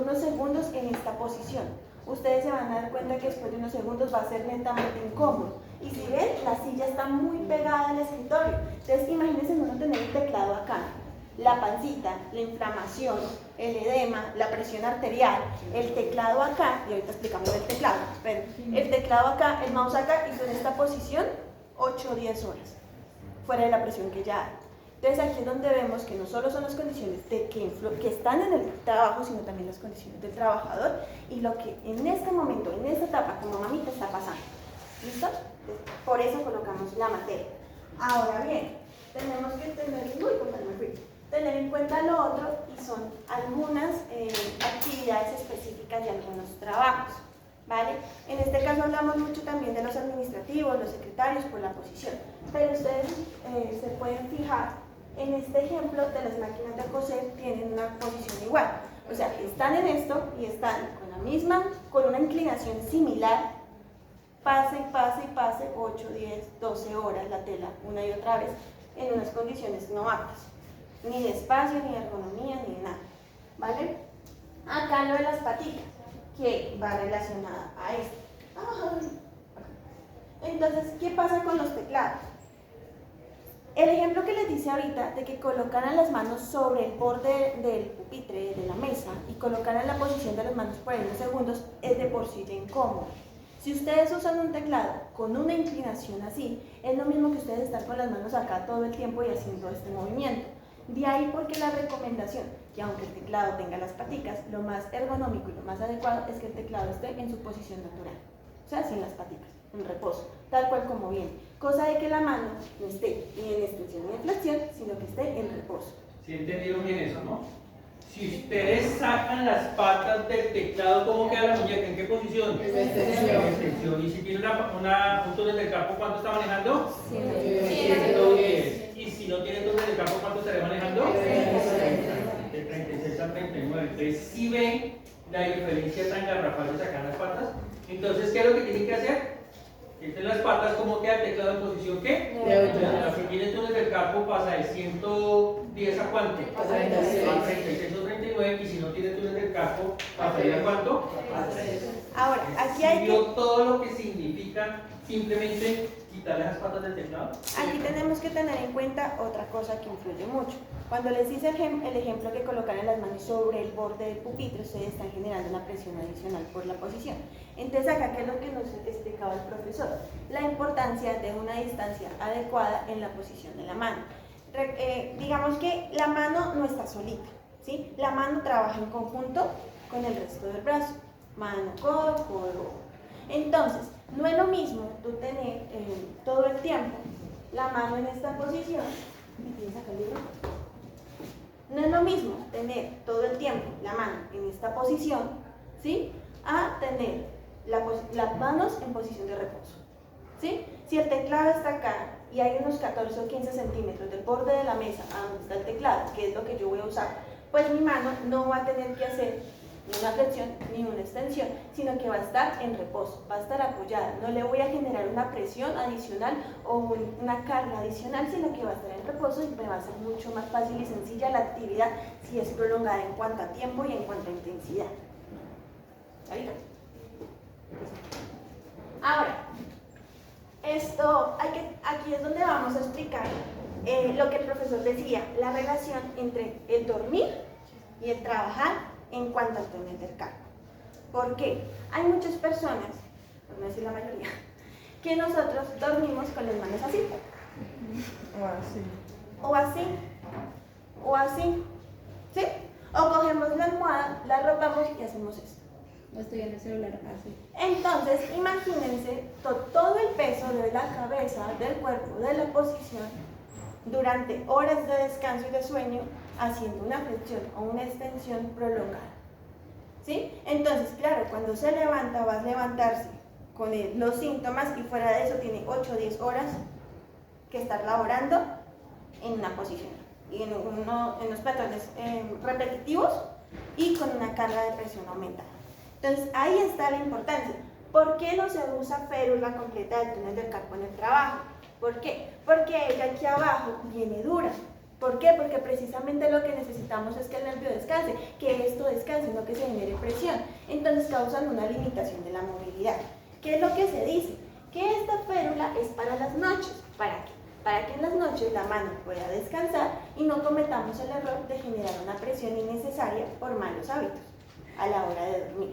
unos segundos en esta posición. Ustedes se van a dar cuenta que después de unos segundos va a ser netamente incómodo. Y si ven, la silla está muy pegada al escritorio. Entonces, imagínense uno tener el teclado acá, la pancita, la inflamación, el edema, la presión arterial, el teclado acá, y ahorita explicamos el teclado, pero el teclado acá, el mouse acá, y en esta posición 8 o 10 horas, fuera de la presión que ya hay. Entonces aquí es donde vemos que no solo son las condiciones que están en el trabajo, sino también las condiciones del trabajador y lo que en este momento, en esta etapa, como mamita está pasando. ¿Listo? Por eso colocamos la materia. Ahora bien, tenemos que tener en cuenta lo otro, y son algunas actividades específicas de algunos trabajos, ¿vale? En este caso hablamos mucho también de los administrativos, los secretarios, por la posición, pero ustedes se pueden fijar en este ejemplo de las máquinas de coser, tienen una posición igual, o sea, están en esto y están con una inclinación similar, pase, 8, 10, 12 horas la tela, una y otra vez, en unas condiciones no aptas, ni de espacio, ni de ergonomía, ni de nada, ¿vale? Acá lo de las patitas, que va relacionada a esto. Entonces, ¿qué pasa con los teclados? El ejemplo que les dice ahorita de que colocaran las manos sobre el borde del pupitre, de la mesa, y colocaran la posición de las manos por ahí unos segundos, es de por sí ya incómodo. Si ustedes usan un teclado con una inclinación así, es lo mismo que ustedes estar con las manos acá todo el tiempo y haciendo este movimiento. De ahí porque la recomendación, que aunque el teclado tenga las paticas, lo más ergonómico y lo más adecuado es que el teclado esté en su posición natural, o sea, sin las paticas, en reposo, tal cual como viene. Cosa de que la mano no esté ni en extensión ni en flexión, sino que esté en reposo. ¿Sí entendieron bien eso, no? Si ustedes sacan las patas del teclado, ¿cómo queda la muñeca? ¿En qué posición? En extensión. ¿Y si tiene un túnel del campo, cuánto está manejando? 110. ¿Y si no tiene túnel del campo, cuánto estaría manejando? De 36 a 39. Entonces, si ven la diferencia tan garrafal de sacar las patas, entonces, ¿qué es lo que tienen que hacer? Quiten las patas, ¿cómo queda el teclado en posición qué? La que tiene túnel del campo pasa de 110 a cuánto? A 36 o 39, y si no tiene túnel del campo, ¿pasaría a cuánto? A 3. Ahora, aquí hay que... todo lo que significa simplemente quitarle las patas del teclado. Aquí tenemos que tener en cuenta otra cosa que influye mucho. Cuando les hice el ejemplo que colocaran las manos sobre el borde del pupitre, ustedes están generando una presión adicional por la posición. Entonces acá, ¿qué es lo que nos explicaba el profesor? La importancia de una distancia adecuada en la posición de la mano. Digamos que la mano no está solita, ¿sí? La mano trabaja en conjunto con el resto del brazo. Mano, codo, codo, codo. Entonces, no es lo mismo tú tener todo el tiempo la mano en esta posición. ¿Me tienes acá el libro? No es lo mismo tener todo el tiempo la mano en esta posición, ¿sí? A tener las manos en posición de reposo, ¿sí? Si el teclado está acá y hay unos 14 o 15 centímetros del borde de la mesa a donde está el teclado, que es lo que yo voy a usar, pues mi mano no va a tener que hacer ni una flexión ni una extensión, sino que va a estar en reposo, va a estar apoyada. No le voy a generar una presión adicional o una carga adicional, sino que va a estar en reposo y me va a ser mucho más fácil y sencilla la actividad si es prolongada en cuanto a tiempo y en cuanto a intensidad. ¿Ahí? Ahora, aquí es donde vamos a explicar lo que el profesor decía, la relación entre el dormir y el trabajar en cuanto al túnel del carpo. ¿Por qué? Hay muchas personas, por no decir la mayoría, que nosotros dormimos con las manos así. O así. O así. ¿Sí? O cogemos la almohada, la arropamos y hacemos esto. No estoy en el celular así. Entonces, imagínense todo el peso de la cabeza, del cuerpo, de la posición, durante horas de descanso y de sueño, haciendo una flexión o una extensión prolongada. ¿Sí? Entonces, claro, cuando se levanta, va a levantarse con los síntomas y fuera de eso tiene 8 o 10 horas que estar laborando en una posición y en los patrones repetitivos y con una carga de presión aumentada. Entonces, ahí está la importancia. ¿Por qué no se usa férula completa del túnel del carpo en el trabajo? ¿Por qué? Porque ella aquí abajo viene dura. ¿Por qué? Porque precisamente lo que necesitamos es que el nervio descanse, que esto descanse, no que se genere presión. Entonces causan una limitación de la movilidad. ¿Qué es lo que se dice? Que esta férula es para las noches. ¿Para qué? Para que en las noches la mano pueda descansar y no cometamos el error de generar una presión innecesaria por malos hábitos a la hora de dormir,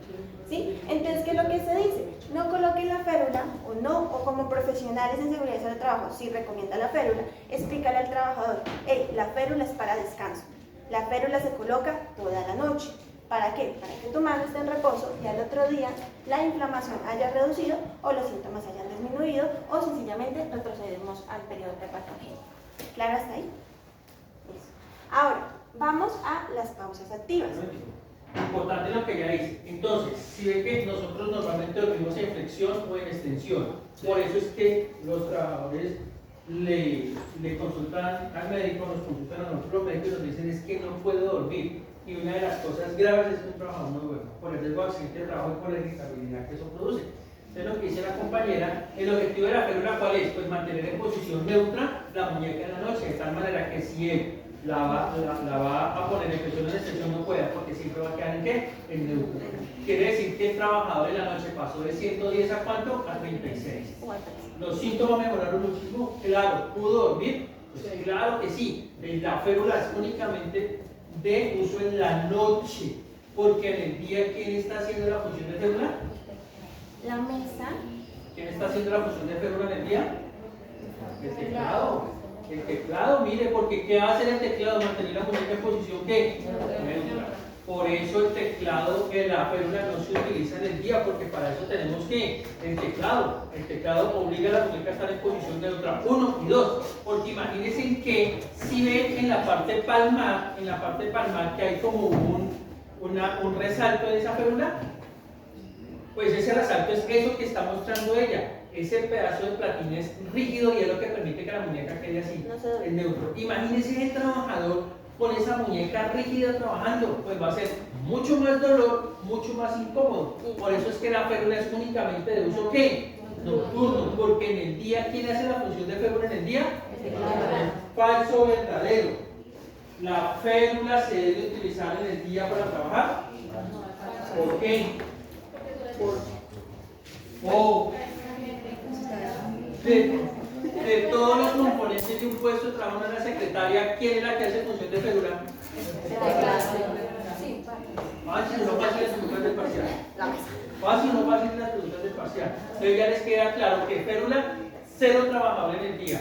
¿sí? Entonces, ¿qué es lo que se dice? No coloquen la férula o como profesionales en seguridad y salud del trabajo, si recomienda la férula, explícale al trabajador, hey, la férula es para descanso, la férula se coloca toda la noche. ¿Para qué? Para que tu mano esté en reposo y al otro día la inflamación haya reducido o los síntomas hayan disminuido o sencillamente retrocedemos al periodo prepatogénico. ¿Claro hasta ahí? Eso. Ahora, vamos a las pausas activas. Importante lo que ya dice. Entonces, si ve que nosotros normalmente dormimos en flexión o en extensión, por eso es que los trabajadores le consultan al médico, nos consultan a nosotros los médicos y nos dicen es que no puedo dormir. Y una de las cosas graves es que un trabajador no duerma, por el riesgo de accidente de trabajo y por la irritabilidad que eso produce. Entonces, lo que dice la compañera, el objetivo de la férula, ¿cuál es? Pues mantener en posición neutra la muñeca en la noche, de tal manera que si él la va a poner en flexión o en extensión no pueda, porque siempre va a quedar en ¿qué? En neutro. Quiere decir que el trabajador en la noche pasó de 110 a ¿cuánto? A 36. ¿Los síntomas mejoraron muchísimo? Claro. ¿Pudo dormir? Pues claro que sí. La férula es únicamente de uso en la noche, porque en el día, ¿quién está haciendo la función de férula? La mesa. ¿Quién está haciendo la función de férula en el día? El teclado. El teclado, mire, porque ¿qué va a hacer el teclado? Mantener la muñeca en posición ¿qué? Neutra. Por eso el teclado, la férula no se utiliza en el día, porque para eso tenemos que el teclado. El teclado obliga a la muñeca a estar en posición neutra. 1 y 2. Porque imagínense que si ven en la parte palmar, que hay como un resalto de esa férula, pues ese resalto es eso que está mostrando ella. Ese pedazo de platina es rígido y es lo que permite que la muñeca quede así, en neutro. Imagínense el trabajador con esa muñeca rígida trabajando, pues va a ser mucho más dolor, mucho más incómodo. Por eso es que la férula es únicamente de uso ¿qué? Nocturno, porque en el día, ¿quién hace la función de férula en el día? Falso o verdadero. ¿La férula se debe utilizar en el día para trabajar? ¿Por qué? De todos los componentes de un puesto de trabajo en la secretaria, ¿quién es la que hace función de férula? Fácil o no fácil las preguntas del parcial. Fácil o no fácil las preguntas del parcial. Entonces ya les queda claro que férula, 0 trabajador en el día.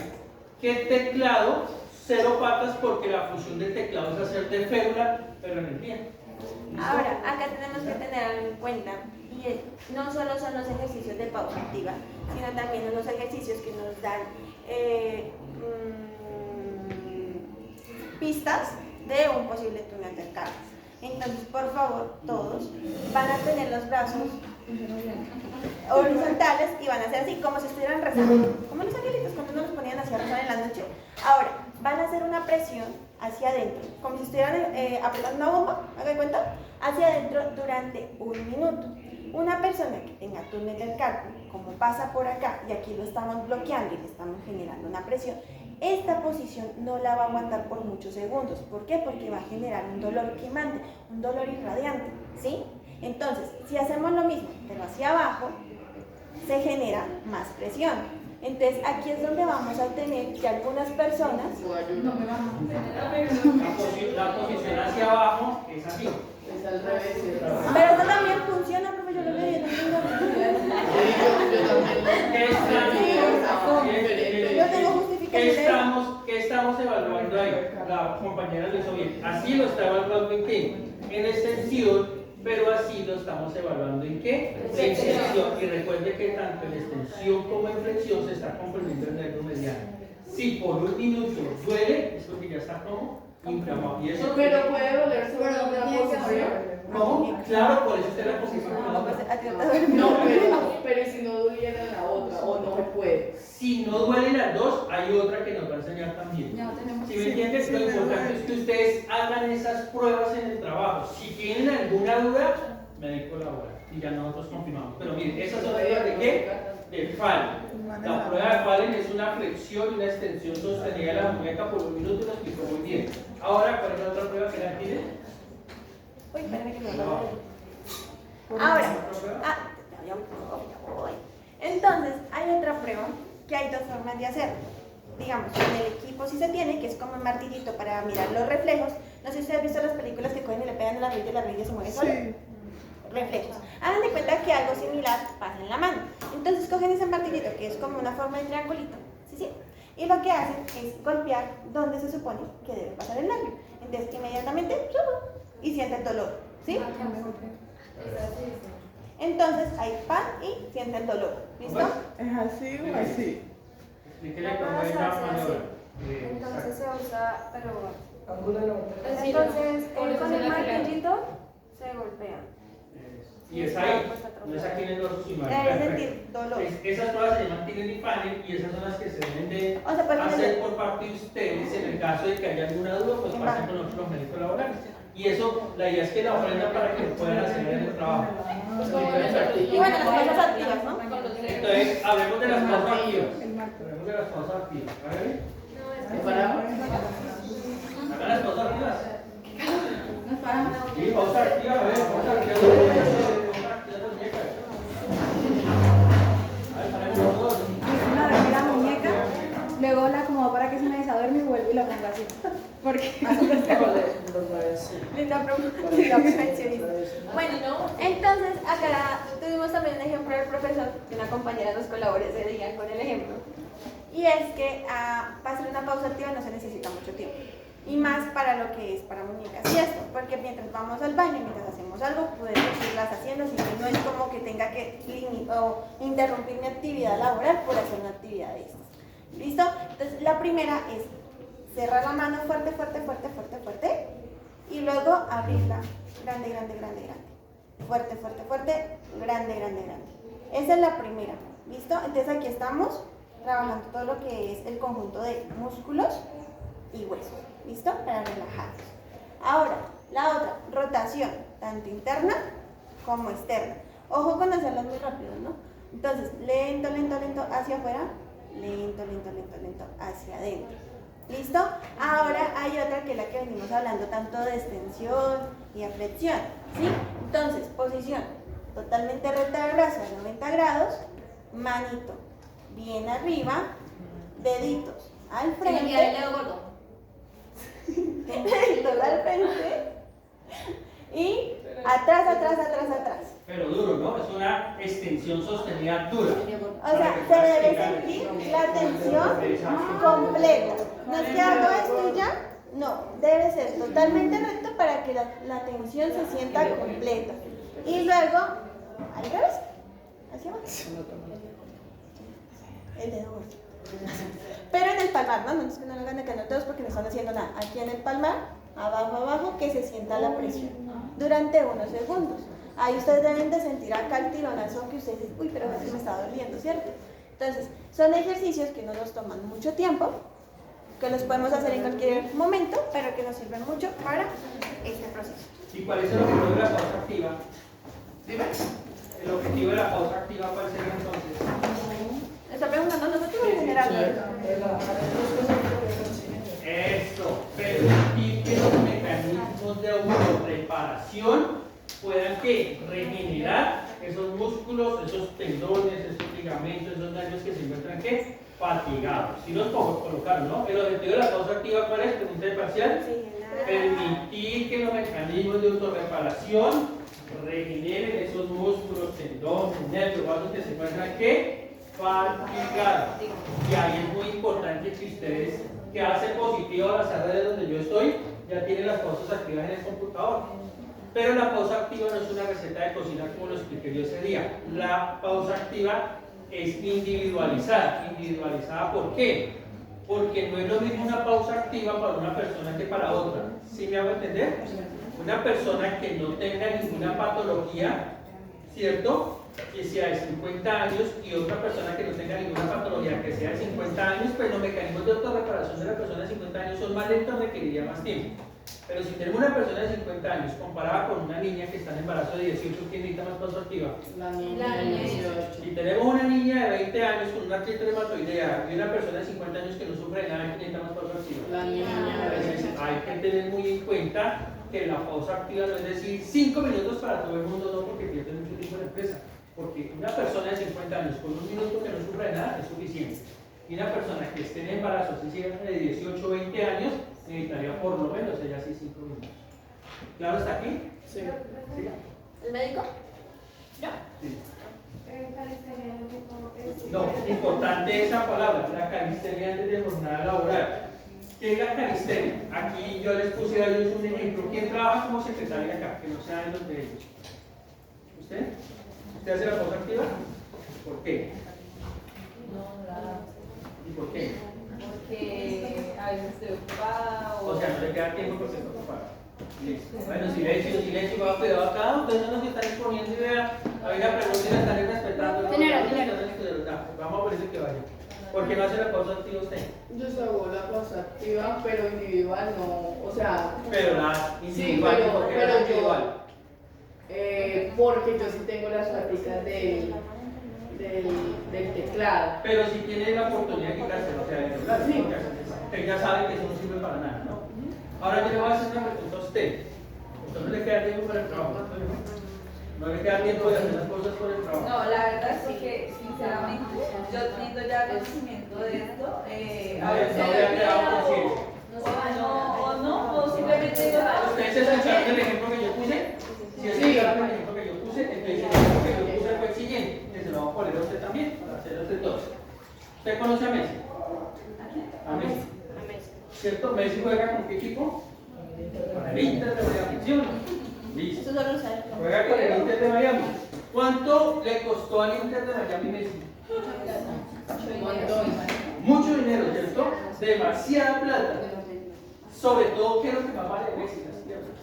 Que teclado, 0 patas, porque la función del teclado es hacer de férula, pero en el día. Ahora, acá tenemos que tener algo en cuenta, y no solo son los ejercicios de pausa activa, sino también unos ejercicios que nos dan pistas de un posible túnel del carpo. Entonces, por favor, todos van a tener los brazos horizontales y van a hacer así, como si estuvieran rezando, como los angelitos cuando nos los ponían así a rezar en la noche. Ahora, van a hacer una presión hacia adentro, como si estuvieran apretando una bomba, ¿haga de cuenta? Hacia adentro durante 1 minuto. Una persona que tenga túnel del carpo, como pasa por acá, y aquí lo estamos bloqueando y le estamos generando una presión, esta posición no la va a aguantar por muchos segundos. ¿Por qué? Porque va a generar un dolor quemante, un dolor irradiante, ¿sí? Entonces, si hacemos lo mismo, pero hacia abajo, se genera más presión. Entonces, aquí es donde vamos a tener que algunas personas... La posición hacia abajo es así. Es al revés. Pero esto también funciona, profe, yo lo veo y no tengo justificación. ¿Qué estamos evaluando ahí? La compañera lo hizo bien. Así lo está evaluando en qué? En extensión, pero así lo estamos evaluando en qué? En flexión. Y recuerde que tanto en extensión como en flexión se está comprimiendo el nervio mediano. Si por 1 minuto duele, es porque ya está como inflamado. Y eso Pero puede doler sobre una posición. ¿cómo? Claro, por eso está la posición. No, pero si no duele en la otra, o no se puede. Si no duelen las dos, hay otra que nos va a enseñar también. Si me entiendes, lo importante es que ustedes hagan esas pruebas en el trabajo. Si tienen alguna duda, médico laboral. Y ya nosotros confirmamos. Pero miren, esas son pruebas de qué? De Fallen. La prueba de Fallen es una flexión y una extensión sostenida de la muñeca por 1 minuto y lo explicó muy bien. Ahora, ¿cuál es la otra prueba que la tienen? Uy, espérame que me lo ahora, ya voy. Entonces, hay otra prueba que hay 2 formas de hacer. Digamos, en el equipo sí se tiene, que es como un martillito para mirar los reflejos. No sé si ustedes han visto las películas que cogen y le pegan a la rodilla y se mueve sola. Reflejos. Hagan de cuenta que algo similar pasa en la mano. Entonces cogen ese martillito, que es como una forma de triangulito, ¿sí? Y lo que hacen es golpear donde se supone que debe pasar el nervio. Entonces, inmediatamente, y sienten dolor, ¿sí? Entonces, ahí pan y sienten dolor, ¿listo? ¿Es así o así? Explíquele cómo es la maniobra. Entonces se usa, pero... Así, Entonces, por eso con se el la pegan. martillito se golpea. Y es ahí, no es aquí en el dorso, sino ahí. Debe Perfecto. sentir dolor. Esas pruebas se llaman Tinel y Fanel y esas son las que se deben de O sea, pues, hacer por parte de ustedes. En el caso de que haya alguna duda, pues pasen con nosotros los médicos laborales. Y eso, la idea es que la aprendan para que lo puedan hacer en el trabajo. Y bueno, las cosas activas, ¿no? Entonces, hablemos de las pausas activas. Hablemos de las pausas activas. ¿Vale? Hagan las pausas activas. Sí, pausa activa, a ver, pausa activa. Una dormir la muñeca, luego la acomodo para que se me desaduerme y vuelvo y la pongo así. Porque Linda perfeccionista. Bueno, entonces acá tuvimos también un ejemplo del profesor, que una compañera nos colaboró ese día con el ejemplo. Y es que para hacer una pausa activa no se necesita mucho tiempo. Y más para lo que es para muñecas y esto, porque mientras vamos al baño, mientras hacemos algo, podemos irlas haciendo, así que no es como que tenga que interrumpir mi actividad laboral por hacer una actividad de estas. ¿Listo? Entonces, la primera es cerrar la mano fuerte, fuerte, fuerte, fuerte, fuerte, y luego abrirla grande, grande, grande, grande. Fuerte, fuerte, fuerte, grande, grande, grande. Esa es la primera. ¿Listo? Entonces, aquí estamos trabajando todo lo que es el conjunto de músculos y huesos. ¿Listo? Para relajarnos. Ahora, la otra, rotación, tanto interna como externa. Ojo con hacerlas muy rápido, ¿no? Entonces, lento, lento, lento hacia afuera, lento, lento, lento, lento hacia adentro. ¿Listo? Ahora hay otra que es la que venimos hablando tanto de extensión y de flexión, ¿sí? Entonces, posición totalmente recta del brazo a 90 grados, manito bien arriba, deditos al Se me olvida el frente, dedo gordo. deditos al frente y atrás, atrás, atrás, atrás. Pero duro, ¿no? Es una extensión sostenida dura. O sea, se debe sentir la tensión completa. No es que hago esto y ya, No, debe ser totalmente recto para que la tensión se sienta completa. Y luego, al revés, hacia abajo. El dedo gordo. Pero en el palmar, no es que no lo hagan acá en los dedos porque no están haciendo nada. Aquí en el palmar, abajo, abajo, que se sienta la presión durante unos segundos. Ahí ustedes deben de sentir acá el tironazo que ustedes dicen, uy, pero a veces me está doliendo, ¿cierto? Entonces, son ejercicios que no nos toman mucho tiempo, que los podemos hacer en cualquier momento, pero que nos sirven mucho para este proceso. ¿Y cuál es el objetivo de la pausa activa? Dime. ¿El objetivo de la pausa activa cuál sería entonces? ¿Está preguntando a nosotros en general? Eso, permitir que los mecanismos de autorreparación puedan ¿qué? Regenerar esos músculos, esos tendones, esos ligamentos, esos nervios que se encuentran ¿qué? Fatigados. Si los podemos colocar, ¿no? El objetivo de la pausa activa, ¿cuál es? Pregunta de parcial. Permitir que los mecanismos de autorreparación regeneren esos músculos, tendones, nervios, vasos que se encuentran ¿qué? Fatigados. Y ahí es muy importante que ustedes, que hacen positivo a las redes donde yo estoy, ya tienen las pausas activas en el computador. Pero la pausa activa no es una receta de cocina como lo expliqué yo ese día. La pausa activa es individualizada. ¿Individualizada por qué? Porque no es lo mismo una pausa activa para una persona que para otra. ¿Sí me hago entender? Una persona que no tenga ninguna patología, ¿cierto? Que sea de 50 años y otra persona que no tenga ninguna patología que sea de 50 años, pues los mecanismos de autorreparación de la persona de 50 años son más lentos, requeriría más tiempo. Pero si tenemos una persona de 50 años comparada con una niña que está en embarazo de 18, ¿quién necesita más pausa activa? La niña de 18. Si tenemos una niña de 20 años con una artritis reumatoidea y una persona de 50 años que no sufre de nada, ¿quién necesita más pausa activa? La niña de 18. Hay que tener muy en cuenta que la pausa activa no es decir 5 minutos para todo el mundo, no, porque pierde mucho tiempo en la empresa. Porque una persona de 50 años con un minuto que no sufra de nada es suficiente. Y una persona que esté en embarazo, si sigue de 18 o 20 años, necesitaría por lo menos ella sí 5 minutos. ¿Claro hasta aquí? Sí. ¿Sí? ¿El médico? Sí. No, importante esa palabra, la calistenia antes de jornada laboral. ¿Qué es la calistenia? Aquí yo les puse a ellos un ejemplo. ¿Quién trabaja como secretaria acá? Que no sean los de ellos. ¿Usted? ¿Usted hace la pausa activa? ¿Por qué? ¿Y por qué? Porque a veces estoy ocupada O sea, no le queda tiempo porque está ocupada. Listo. Bueno, silencio, silencio, va cuidado acá. Ustedes no nos están exponiendo y vea, hay una pregunta y la están respetando. Vamos a ponerse que vaya. ¿Por qué no hace la pausa activa usted? Yo hago la pausa activa, pero individual no, o sea... Pero la individual, sí, ¿por qué pero no la individual? Porque yo sí tengo las prácticas del teclado. Pero si tiene la oportunidad de quitárselo, o sea, de hablar, Sí. porque ya sabe que eso no sirve para nada, ¿no? Ahora yo le voy a hacer una pregunta a usted. ¿Usted no le queda tiempo para el trabajo? ¿No le queda tiempo de hacer las cosas por el trabajo? No, la verdad sí que, sinceramente, yo tengo ya conocimiento de esto. A veces No le ha quedado conciencia. o simplemente digo, ¿Ustedes se escucharon el ejemplo que yo puse? Si escucharon el ejemplo que yo puse, entonces el ejemplo que yo puse fue el siguiente, que se lo vamos a poner a usted también, para hacerlo usted todos. ¿Usted conoce a Messi? A Messi. ¿Cierto? ¿Messi juega con qué equipo? Con el Inter de Miami. ¿Sí o no? Listo. Eso solo lo sabe. Juega con el Inter de Miami. ¿Cuánto le costó al Inter de Miami Messi? Mucho dinero, ¿cierto? Demasiada plata. Sobre todo, ¿qué es lo que más vale Messi? Las piernas.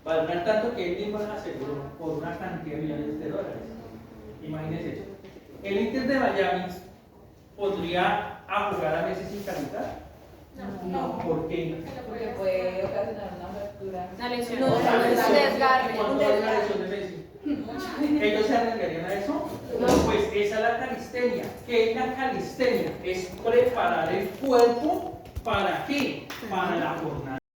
Valdrán tanto que él mismo las aseguró por una cantidad de millones de dólares. Imagínense eso. ¿El Inter de Miami podría a jugar a Messi sin calentar? No. ¿Por qué? porque puede ocasionar una fractura. Una lesión. No, O sea, un ¿cuánto desgarre, vale un una desgarre. lesión de Messi? ¿Ellos se arriesgarían a eso? No, pues esa es la calistenia. ¿Qué es la calistenia? Es preparar el cuerpo ¿para qué? Para la jornada